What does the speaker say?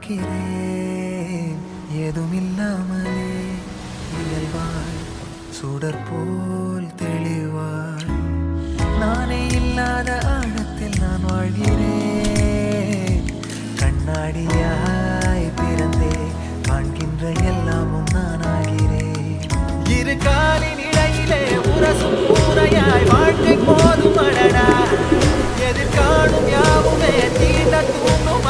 பார்க்கிறேன் ஏதுமில்லாமலே இயல்பாய் சுடர் போல் தெளிவாய் நானே இல்லாத ஆழத்தில் நான் வாழ்கிறேன் கண்ணாடியாய் பிறந்தே காண்கின்ற எல்லாமும் நான் ஆகிறேன் இரு காலின் இடையிலே உரசும் கூரையாய் வாழ்க்கை போதும் அடடா எதிர்காணும் யாவுமே தீண்ட தூண்டும்